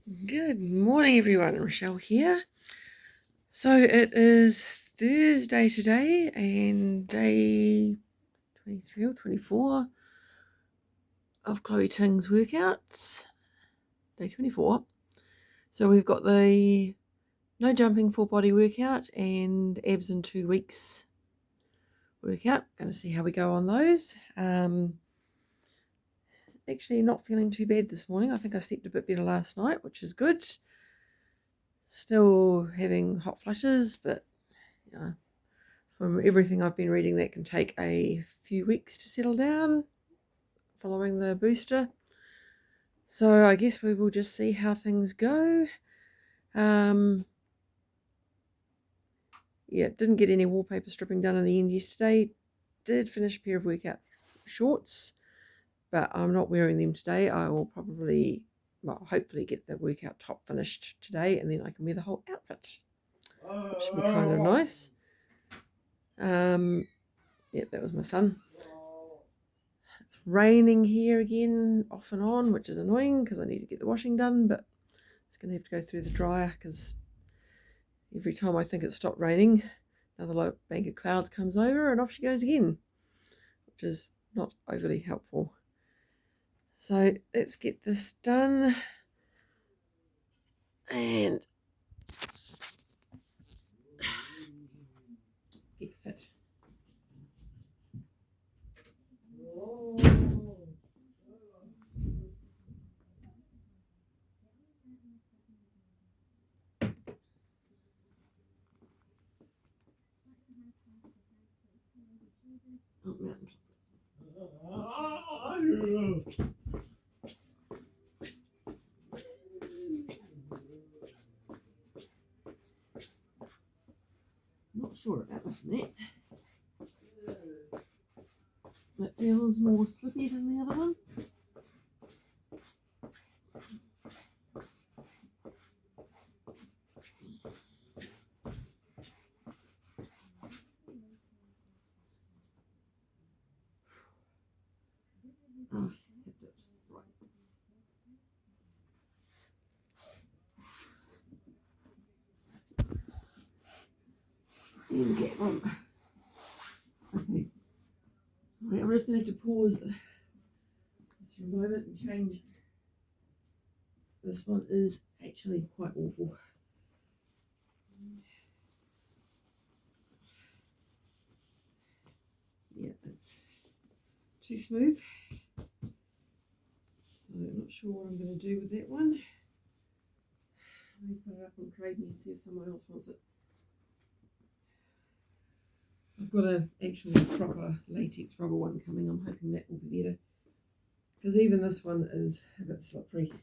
Good morning, everyone. Rochelle here. So it is Thursday today and day 23 or 24 of Chloe Ting's workouts. Day 24. So we've got the no jumping full body workout and abs in 2 weeks workout. Going to see how we go on those. Actually not feeling too bad this morning. I think I slept a bit better last night, which is good. Still having hot flushes, but from everything I've been reading, that can take a few weeks to settle down following the booster. So I guess we will just see how things go. Didn't get any wallpaper stripping done in the end yesterday. Did finish a pair of workout shorts, but I'm not wearing them today. I will hopefully get the workout top finished today, and then I can wear the whole outfit, which should be kind of nice. That was my son. It's raining here again, off and on, which is annoying because I need to get the washing done, but it's going to have to go through the dryer because every time I think it's stopped raining, another bank of clouds comes over and off she goes again, which is not overly helpful. So let's get this done and get fit. Not sure about this net. That feels more slippy than the other one. And get one. Okay. Right, I'm just going to have to pause this for a moment and change. This one is actually quite awful. Yeah, it's too smooth. So I'm not sure what I'm going to do with that one. Let me put it up on trade and see if someone else wants it. I've got an actual proper latex rubber one coming. I'm hoping that will be better, because even this one is a bit slippery.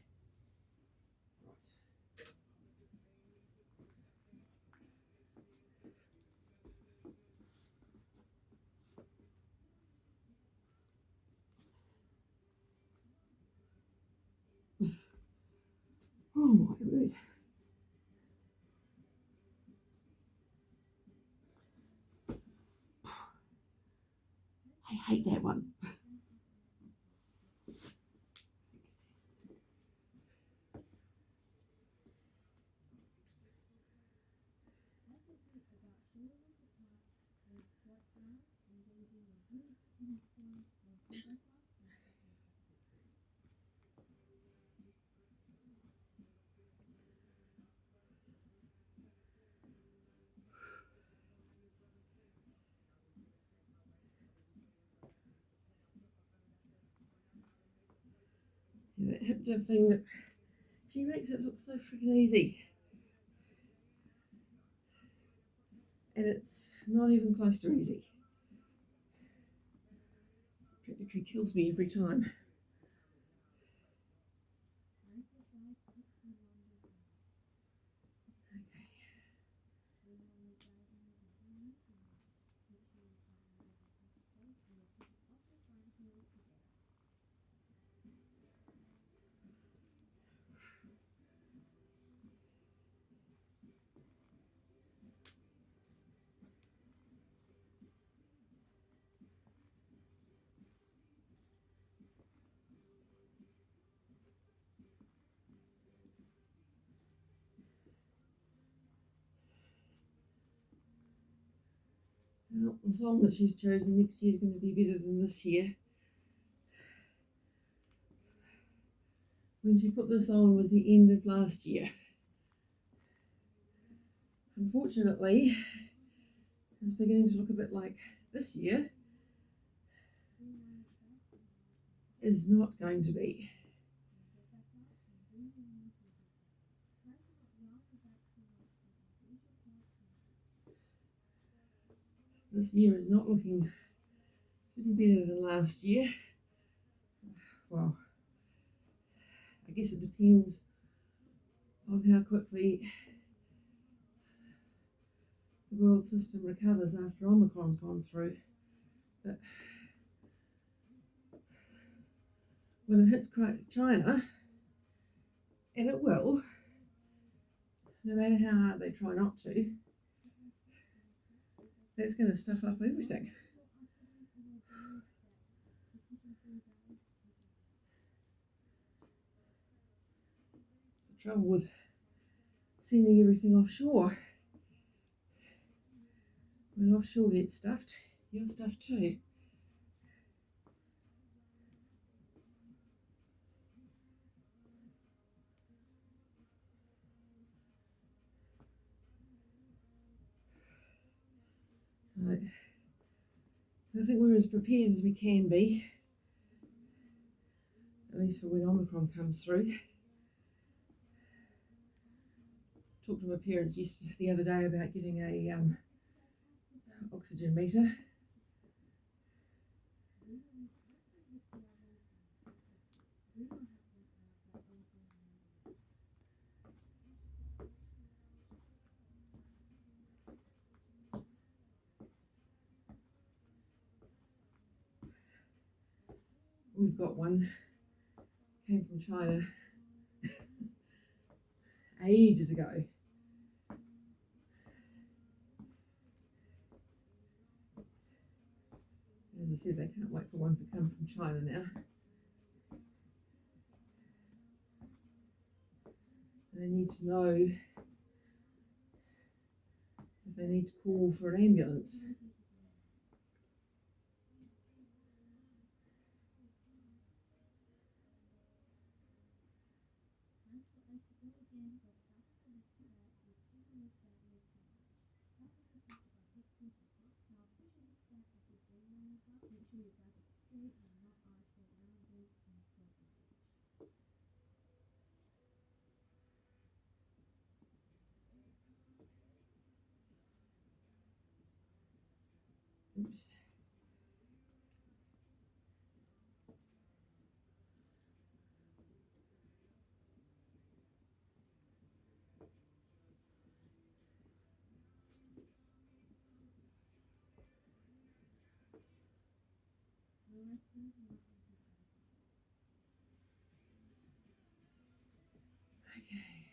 Oh my word. I hate that one. Yeah, that hip dip thing, she makes it look so freaking easy. And it's not even close to easy. Practically kills me every time. Well, the song that she's chosen next year is going to be better than this year. When she put this on was the end of last year. Unfortunately, it's beginning to look a bit like this year is not going to be. This year is not looking to be better than last year. Well, I guess it depends on how quickly the world system recovers after Omicron's gone through. But when it hits China, and it will, no matter how hard they try not to, that's going to stuff up everything. It's the trouble with sending everything offshore. When offshore gets stuffed, you're stuffed too. Right. I think we're as prepared as we can be, at least for when Omicron comes through. Talked to my parents the other day about getting a oxygen meter. We've got one, came from China ages ago. As I said, they can't wait for one to come from China now. And they need to know if they need to call for an ambulance. Oops. Okay.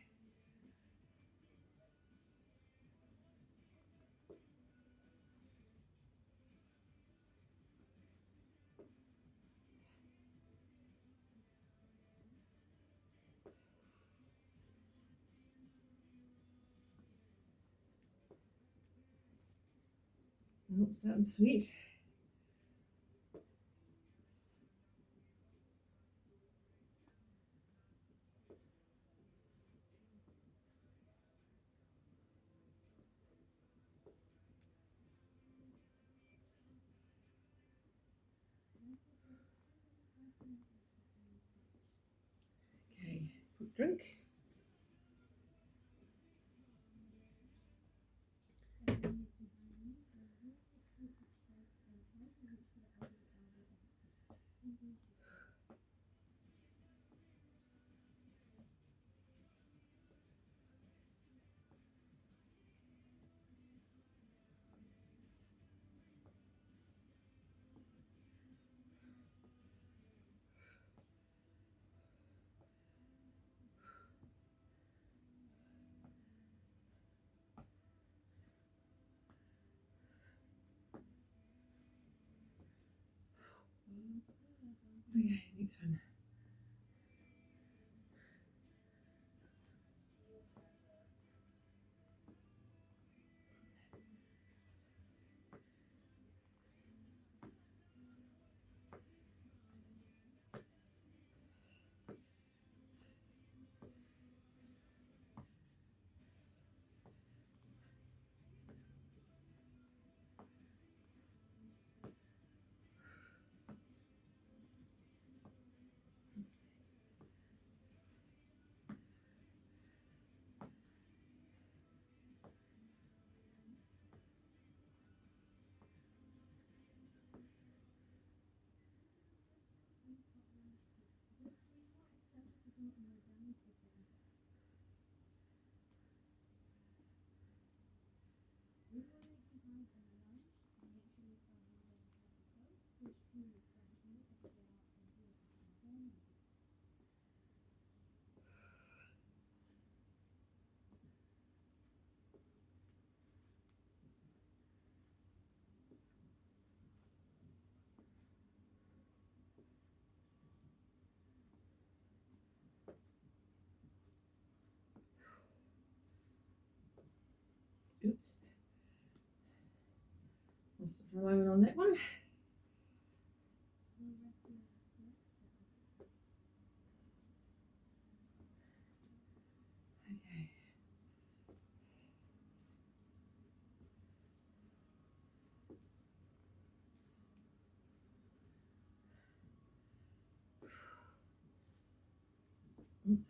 Well, it's starting to sweat. Okay, quick drink. Okay, next one. Oops. Lost it for a moment on that one. Okay. Okay.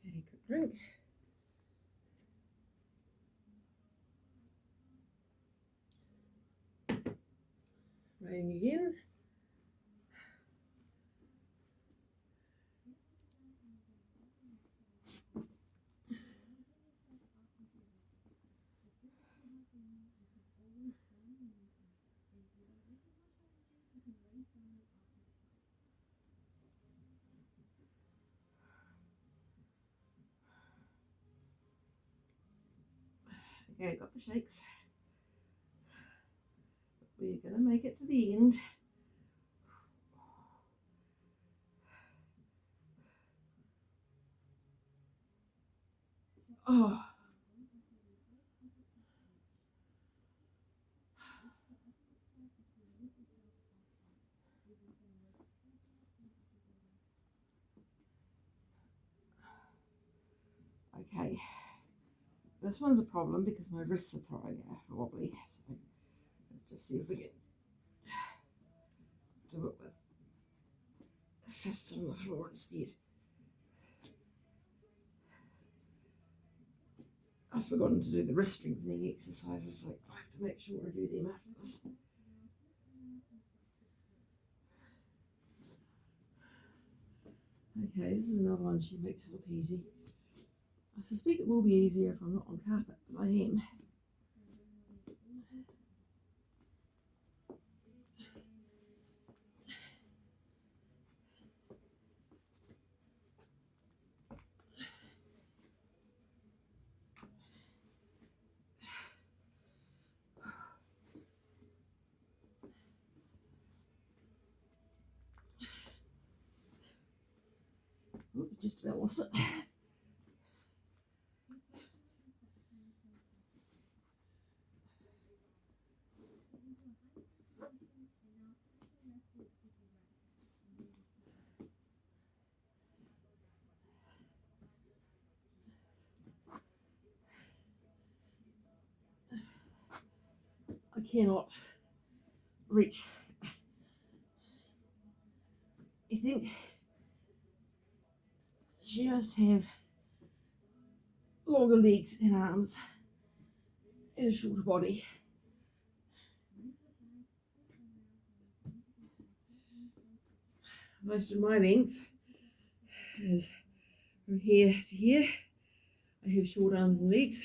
Okay, quick drink. Waiting again. Okay, got the shakes. We're gonna make it to the end. Oh. Okay. This one's a problem because my wrists are throwing out wobbly. So let's just see if we can do it with fists on the floor instead. I've forgotten to do the wrist strengthening exercises, so I have to make sure I do them after this. Okay, this is another one. She makes it look easy. I suspect it will be easier if I'm not on carpet, but I am. Oop, just about lost it. I cannot reach. I think she must have longer legs and arms and a shorter body. most of my length is from here to here. I have short arms and legs.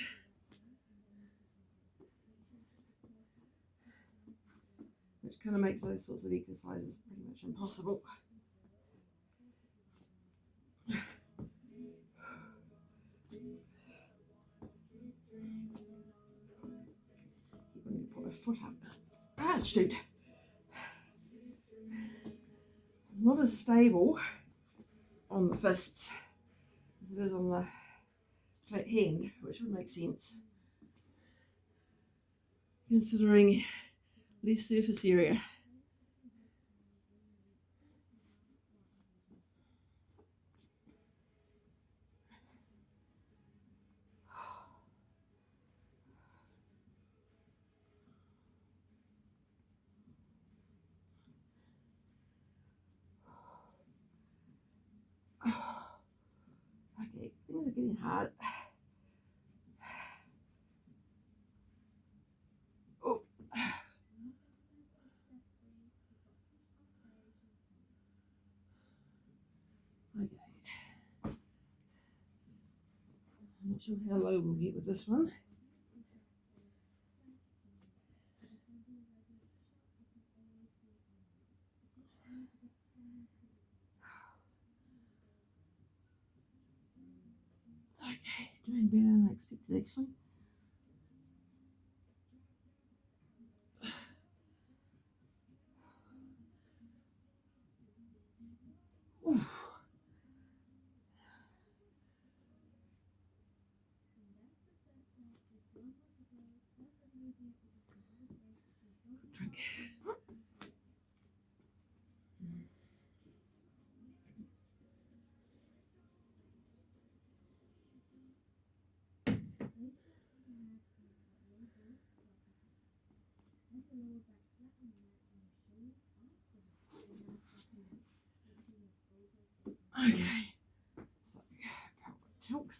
Which kind of makes those sorts of exercises pretty much impossible. I'm going to put my foot up. Ah, shoot. Not as stable on the fists as it is on the flat hand, which would make sense considering less surface area. Okay, things are getting hard. Oh. Okay. I'm not sure how low we'll get with this one. Okay, doing better than I expected actually. Oof. Good drink. Okay, so power tilt.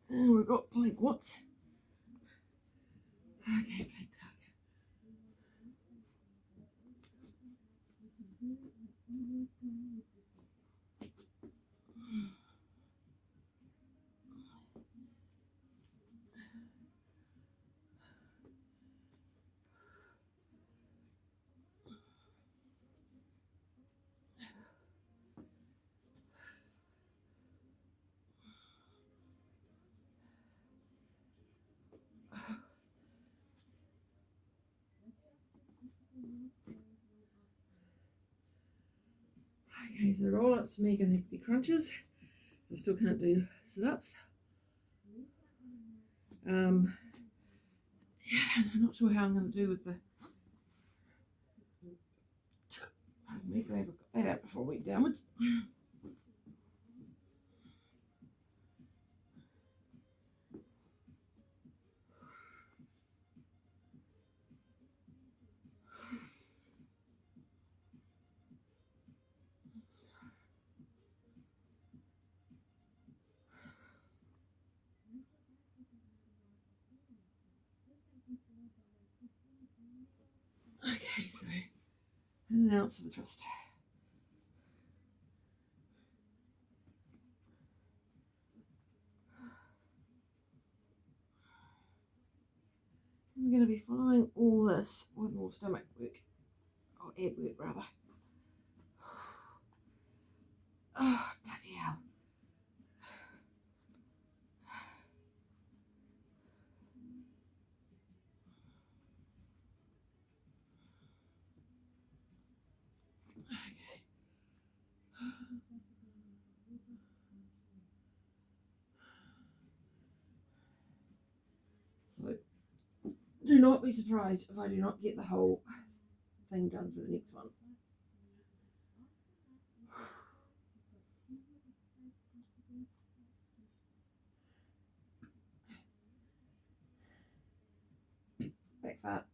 And we've got plank what? Okay, plank tuck. Okay, so roll ups for me are going to have to be crunches. I still can't do sit ups. Yeah, I'm not sure how I'm going to do with the. I'm glad I've got that out before we went downwards. Okay, so and an ounce for the twist. I'm going to be following all this with more stomach work, or ab work rather. Oh, bloody hell. Okay. So, do not be surprised if I do not get the whole thing done for the next one. fart.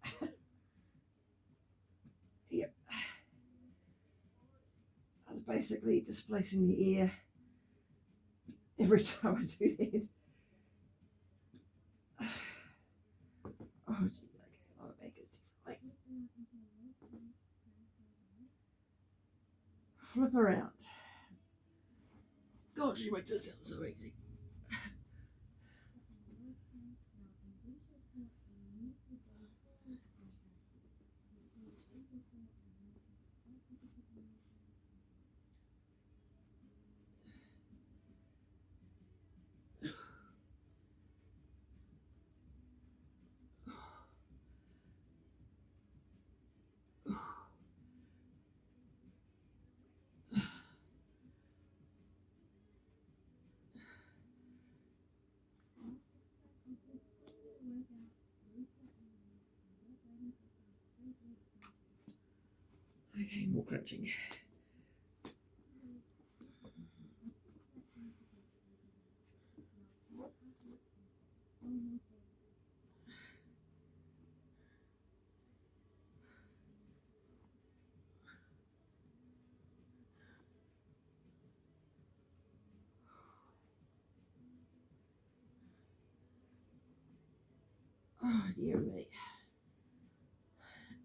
Yep. I was basically displacing the air every time I do that. Oh, gee, okay, lower back is like flip around. Gosh, you make this sound so easy. Okay, more crunching. Oh dear me.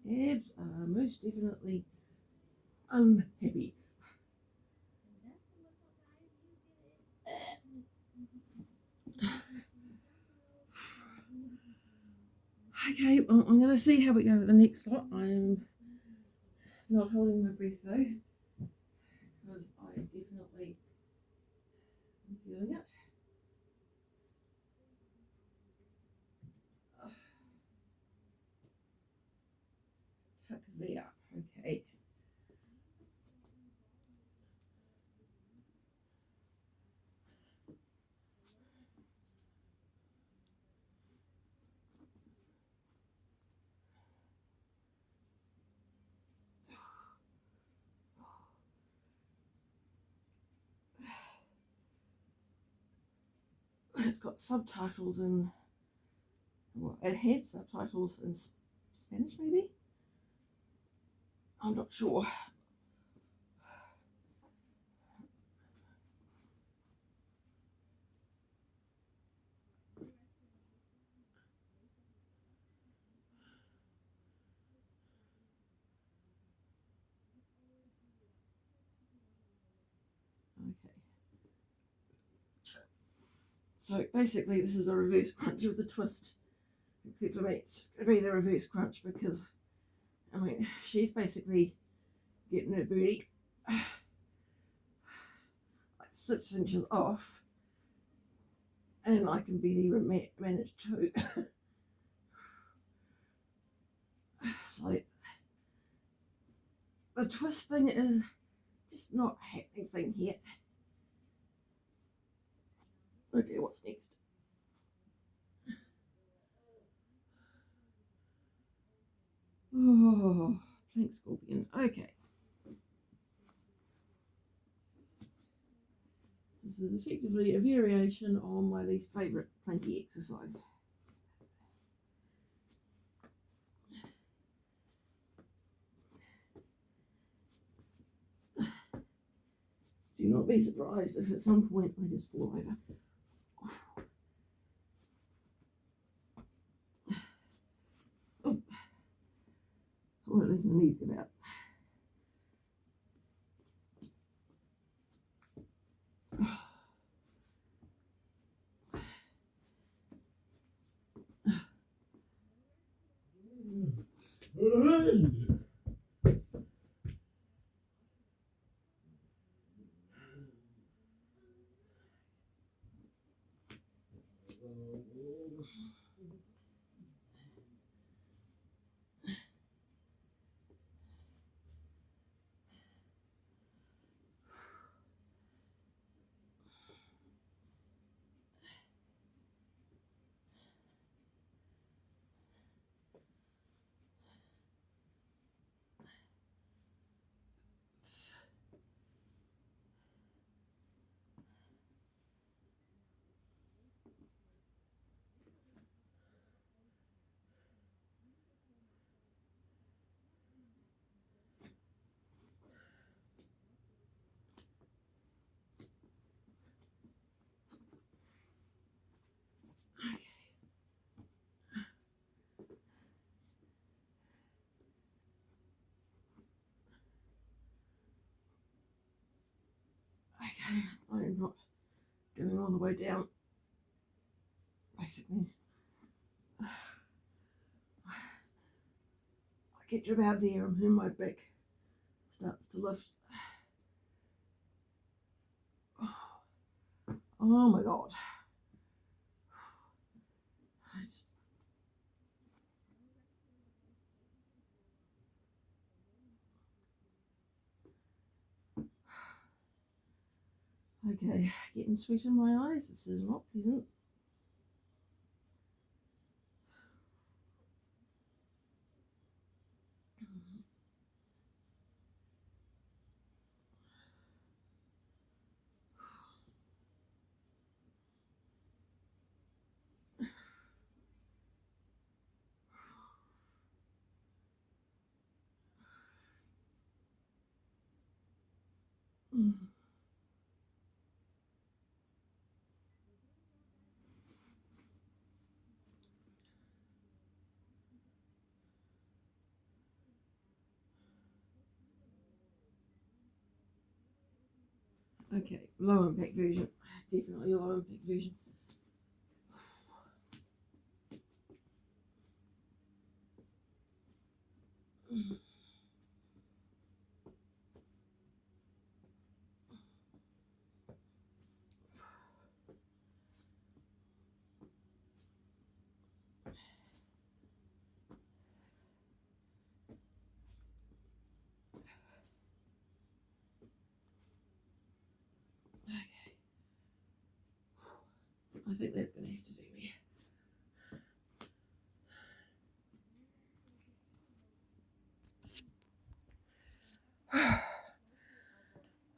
Abs are most definitely unhappy. Okay, well, I'm going to see how we go with the next lot. I'm not holding my breath though, because I definitely am feeling it. Tuck there. Okay. It's got subtitles in, well, it had subtitles in Spanish maybe? I'm not sure. Okay. So basically this is a reverse crunch with a twist. Except for me, it's just going to be the reverse crunch because, I mean, she's basically getting her booty like 6 inches off, and I can barely manage to. So the twist thing is just not a happening thing here. Okay, what's next? Oh, plank scorpion. Okay. This is effectively a variation on my least favourite planky exercise. Do not be surprised if at some point I just fall over. Oh, or at least my knees give out. Okay, I am not going all the way down. Basically, I get to about there and then my back starts to lift. Oh my god. Okay, getting sweat in my eyes. This is not pleasant. Okay, low impact version. Definitely a low impact version. I think that's going to have to do me.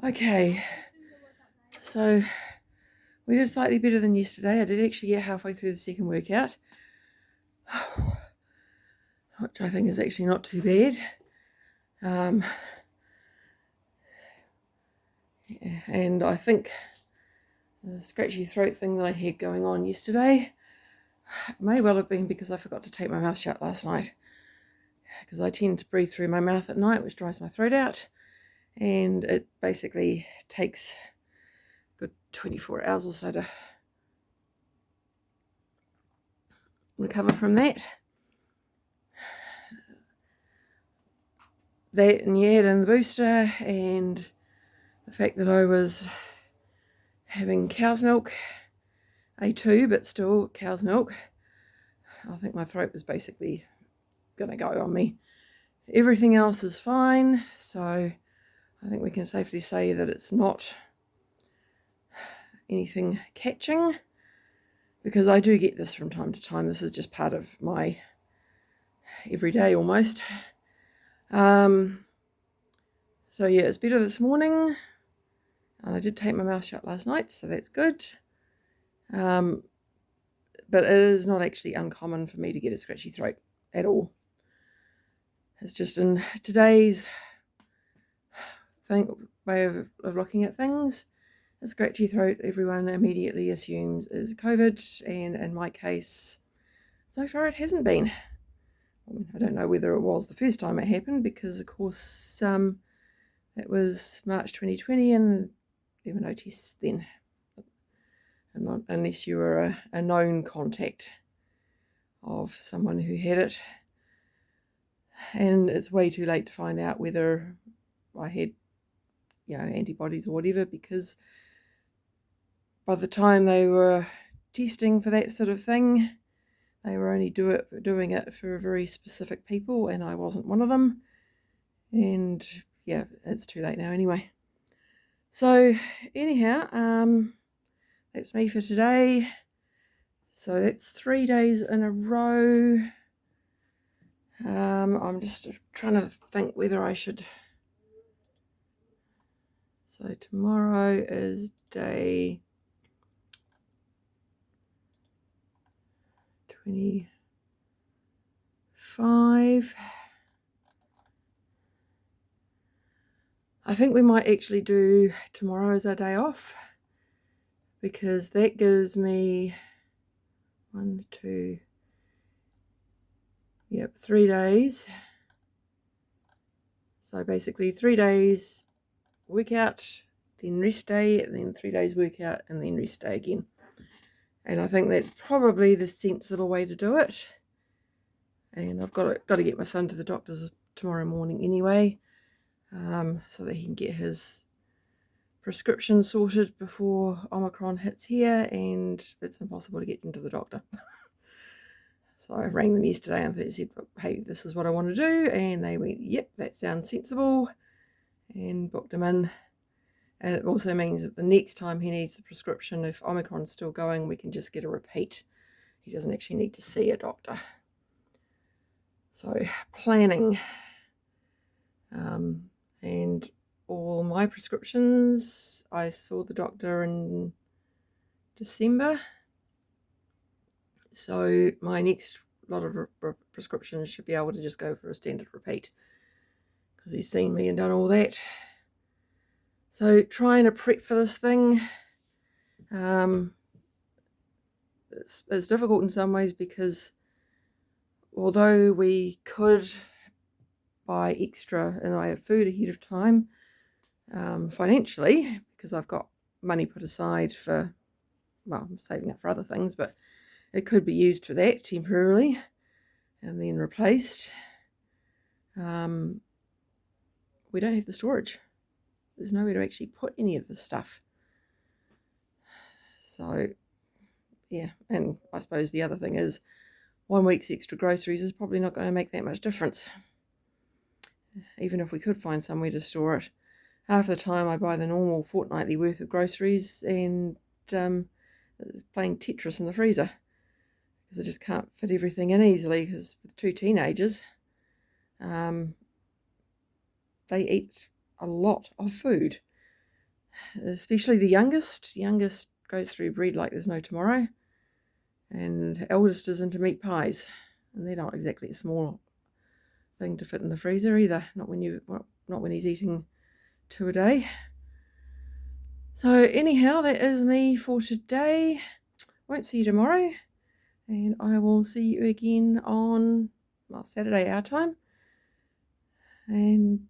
Okay, so we did slightly better than yesterday. I did actually get halfway through the second workout, which I think is actually not too bad. And I think the scratchy throat thing that I had going on yesterday may well have been because I forgot to tape my mouth shut last night, because I tend to breathe through my mouth at night, which dries my throat out, and it basically takes a good 24 hours or so to recover from that. That and yeah, and the booster, and the fact that I was having cow's milk, A2, but still cow's milk. I think my throat was basically going to go on me. Everything else is fine, so I think we can safely say that it's not anything catching, because I do get this from time to time. This is just part of my everyday almost. So yeah, it's better this morning, and I did tape my mouth shut last night, so that's good. But it is not actually uncommon for me to get a scratchy throat at all. It's just in today's way of looking at things, a scratchy throat everyone immediately assumes is COVID, and in my case, so far it hasn't been. I don't know whether it was the first time it happened, because of course it was March 2020 and there were no tests then, and not unless you were a known contact of someone who had it. And it's way too late to find out whether I had, antibodies or whatever, because by the time they were testing for that sort of thing, they were only doing it for very specific people, and I wasn't one of them. And yeah, it's too late now anyway. So anyhow, that's me for today. So that's 3 days in a row. I'm just trying to think whether I should. So tomorrow is day 25. I think we might actually do tomorrow as our day off, because that gives me 3 days. So basically 3 days workout, then rest day, and then 3 days workout, and then rest day again. And I think that's probably the sensible way to do it. And I've got to get my son to the doctor's tomorrow morning anyway, so that he can get his prescription sorted before Omicron hits here, and it's impossible to get into the doctor. So I rang them yesterday and they said, hey, this is what I want to do, and they went, yep, that sounds sensible, and booked him in. And it also means that the next time he needs the prescription, if Omicron's still going, we can just get a repeat. He doesn't actually need to see a doctor. So planning. And all my prescriptions, I saw the doctor in December. So my next lot of prescriptions should be able to just go for a standard repeat, because he's seen me and done all that. So trying to prep for this thing, it's difficult in some ways, because although we could buy extra and I have food ahead of time, financially, because I've got money put aside for, well, I'm saving up for other things, but it could be used for that temporarily and then replaced. We don't have the storage. There's nowhere to actually put any of this stuff. So, yeah, and I suppose the other thing is 1 week's extra groceries is probably not going to make that much difference. Even if we could find somewhere to store it. Half the time I buy the normal fortnightly worth of groceries, and it's playing Tetris in the freezer, because I just can't fit everything in easily, because with 2 teenagers, they eat a lot of food, especially the youngest. The youngest goes through bread like there's no tomorrow, and eldest is into meat pies, and they're not exactly a small thing to fit in the freezer either, not when he's eating 2 a day. So anyhow, that is me for today. Won't see you tomorrow, and I will see you again on, well, Saturday our time. And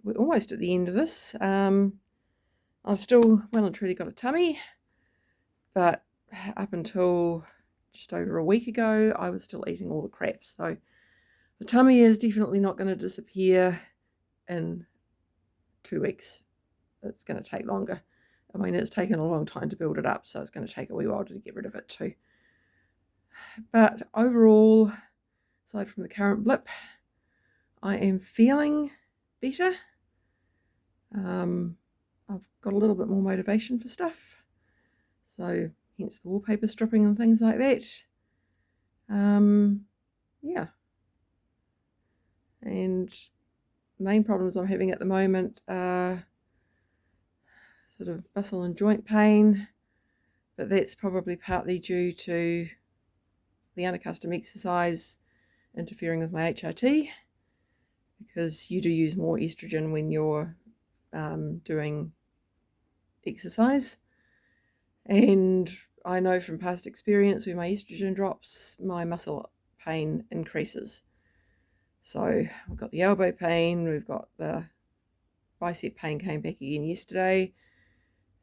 we're almost at the end of this. I've still well and truly got a tummy, but up until just over a week ago, I was still eating all the crap. So the tummy is definitely not going to disappear in 2 weeks. It's going to take longer. I mean, it's taken a long time to build it up, so it's going to take a wee while to get rid of it too. But overall, aside from the current blip, I am feeling better. I've got a little bit more motivation for stuff, so hence the wallpaper stripping and things like that. Yeah. And the main problems I'm having at the moment are sort of muscle and joint pain, but that's probably partly due to the unaccustomed exercise interfering with my HRT, because you do use more estrogen when you're doing exercise. And I know from past experience, when my estrogen drops, my muscle pain increases. So we've got the elbow pain, we've got the bicep pain came back again yesterday.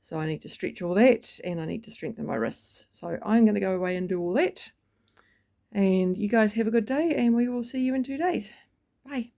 So I need to stretch all that, and I need to strengthen my wrists. So I'm going to go away and do all that. And you guys have a good day, and we will see you in 2 days. Bye.